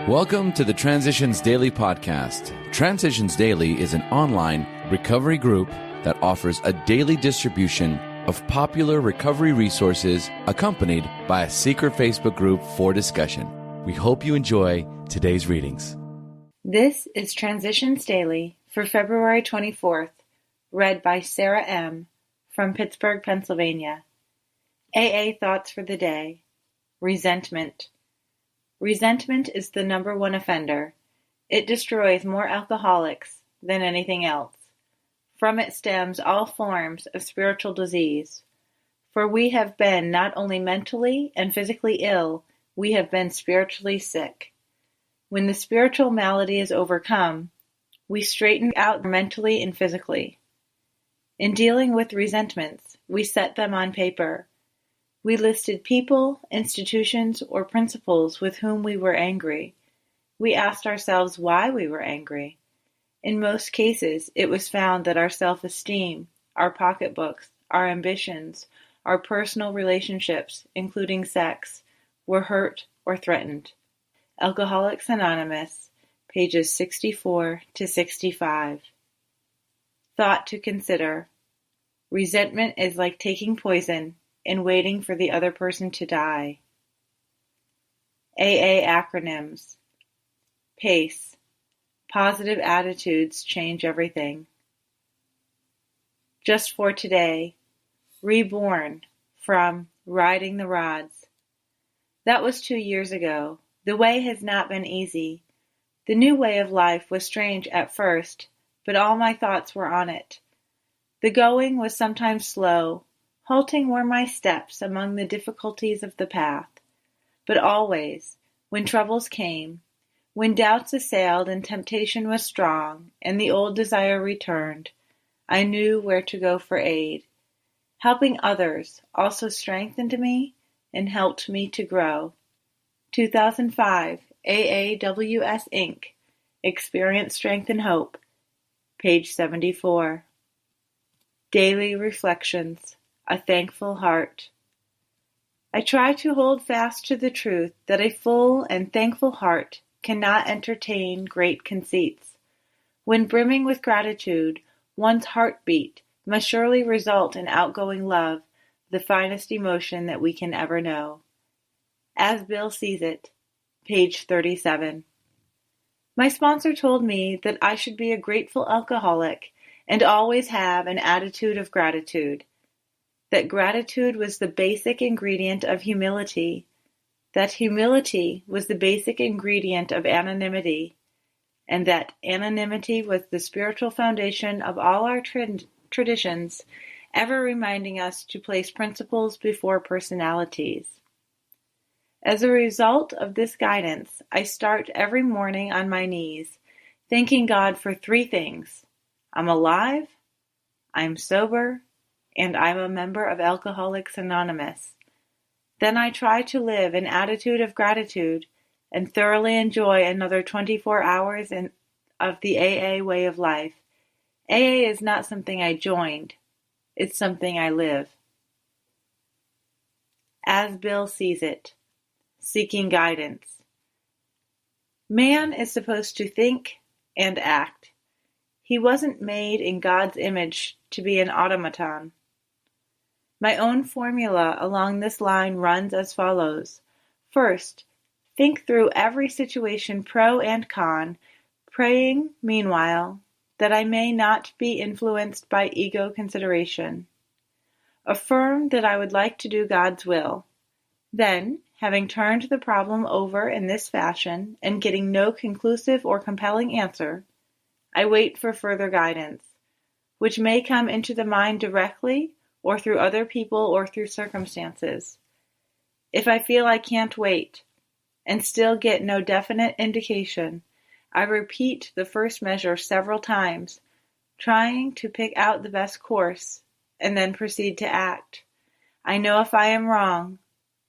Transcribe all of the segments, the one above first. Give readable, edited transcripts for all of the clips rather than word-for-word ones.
Welcome to the Transitions Daily podcast. Transitions Daily is an online recovery group that offers a daily distribution of popular recovery resources accompanied by a secret Facebook group for discussion. We hope you enjoy today's readings. This is Transitions Daily for February 24th, read by Sarah M. from Pittsburgh, Pennsylvania. AA Thoughts for the Day. Resentment. Resentment is the number one offender. It destroys more alcoholics than anything else. From it stems all forms of spiritual disease. For we have been not only mentally and physically ill, we have been spiritually sick. When the spiritual malady is overcome, we straighten out mentally and physically. In dealing with resentments, we set them on paper. We listed people, institutions, or principles with whom we were angry. We asked ourselves why we were angry. In most cases, it was found that our self-esteem, our pocketbooks, our ambitions, our personal relationships, including sex, were hurt or threatened. Alcoholics Anonymous, pages 64 to 65. Thought to consider. Resentment is like taking poison and waiting for the other person to die. AA acronyms. PACE. Positive attitudes change everything. Just for today. Reborn from Riding the Rods. That was 2 years ago. The way has not been easy. The new way of life was strange at first, but all my thoughts were on it. The going was sometimes slow. Halting were my steps among the difficulties of the path. But always, when troubles came, when doubts assailed and temptation was strong, and the old desire returned, I knew where to go for aid. Helping others also strengthened me and helped me to grow. 2005, AAWS Inc., Experience, Strength, and Hope, page 74. Daily Reflections. A Thankful Heart. I try to hold fast to the truth that a full and thankful heart cannot entertain great conceits. When brimming with gratitude, one's heartbeat must surely result in outgoing love, the finest emotion that we can ever know. As Bill Sees It, page 37. My sponsor told me that I should be a grateful alcoholic and always have an attitude of gratitude. That gratitude was the basic ingredient of humility, that humility was the basic ingredient of anonymity, and that anonymity was the spiritual foundation of all our traditions, ever reminding us to place principles before personalities. As a result of this guidance, I start every morning on my knees, thanking God for 3 things. I'm alive, I'm sober, and I'm a member of Alcoholics Anonymous. Then I try to live an attitude of gratitude and thoroughly enjoy another 24 hours of the AA way of life. AA is not something I joined. It's something I live. As Bill Sees It. Seeking guidance. Man is supposed to think and act. He wasn't made in God's image to be an automaton. My own formula along this line runs as follows. First, think through every situation pro and con, praying, meanwhile, that I may not be influenced by ego consideration. Affirm that I would like to do God's will. Then, having turned the problem over in this fashion and getting no conclusive or compelling answer, I wait for further guidance, which may come into the mind directly or through other people or through circumstances. If I feel I can't wait and still get no definite indication, I repeat the first measure several times, trying to pick out the best course, and then proceed to act. I know if I am wrong,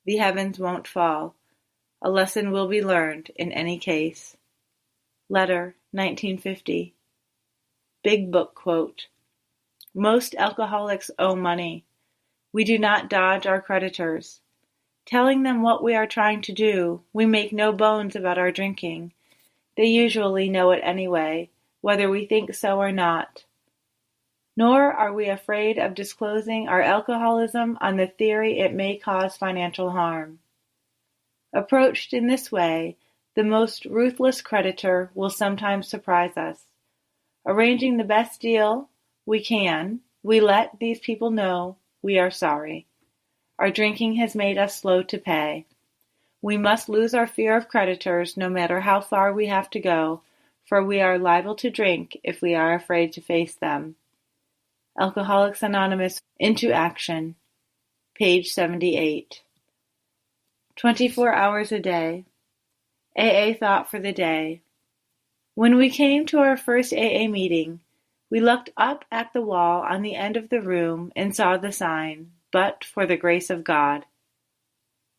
the heavens won't fall. A lesson will be learned in any case. Letter, 1950. Big Book quote. Most alcoholics owe money. We do not dodge our creditors. Telling them what we are trying to do, we make no bones about our drinking. They usually know it anyway, whether we think so or not. Nor are we afraid of disclosing our alcoholism on the theory it may cause financial harm. Approached in this way, the most ruthless creditor will sometimes surprise us. Arranging the best deal we can, we let these people know we are sorry. Our drinking has made us slow to pay. We must lose our fear of creditors no matter how far we have to go, for we are liable to drink if we are afraid to face them. Alcoholics Anonymous Into Action, page 78. 24 hours a day. AA thought for the day. When we came to our first AA meeting, we looked up at the wall on the end of the room and saw the sign, "But for the grace of God."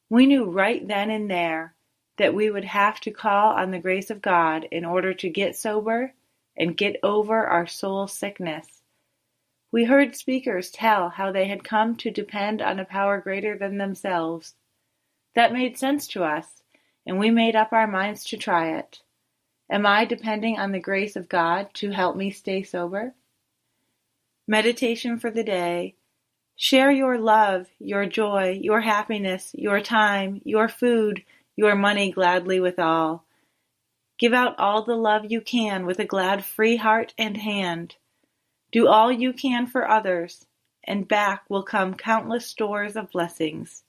We knew right then and there that we would have to call on the grace of God in order to get sober and get over our soul sickness. We heard speakers tell how they had come to depend on a power greater than themselves. That made sense to us, and we made up our minds to try it. Am I depending on the grace of God to help me stay sober? Meditation for the day. Share your love, your joy, your happiness, your time, your food, your money gladly with all. Give out all the love you can with a glad free heart and hand. Do all you can for others, and back will come countless stores of blessings.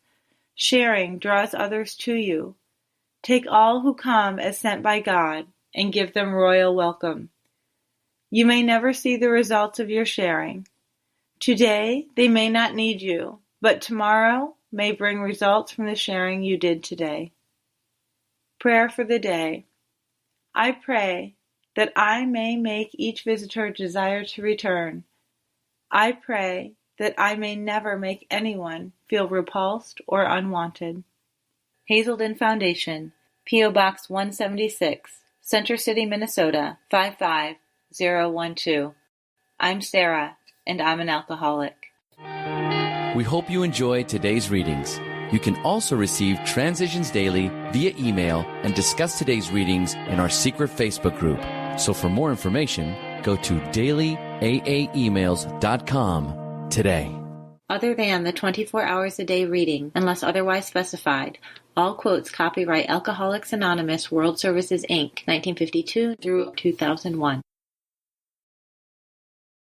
Sharing draws others to you. Take all who come as sent by God, and give them royal welcome. You may never see the results of your sharing. Today, they may not need you, but tomorrow may bring results from the sharing you did today. Prayer for the day. I pray that I may make each visitor desire to return. I pray that I may never make anyone feel repulsed or unwanted. Hazelden Foundation, P.O. Box 176, Center City, Minnesota 55012. I'm Sarah, and I'm an alcoholic. We hope you enjoyed today's readings. You can also receive Transitions Daily via email and discuss today's readings in our secret Facebook group. So for more information, go to dailyaaemails.com today. Other than the 24 hours a day reading, unless otherwise specified, all quotes copyright Alcoholics Anonymous World Services, Inc., 1952 through 2001.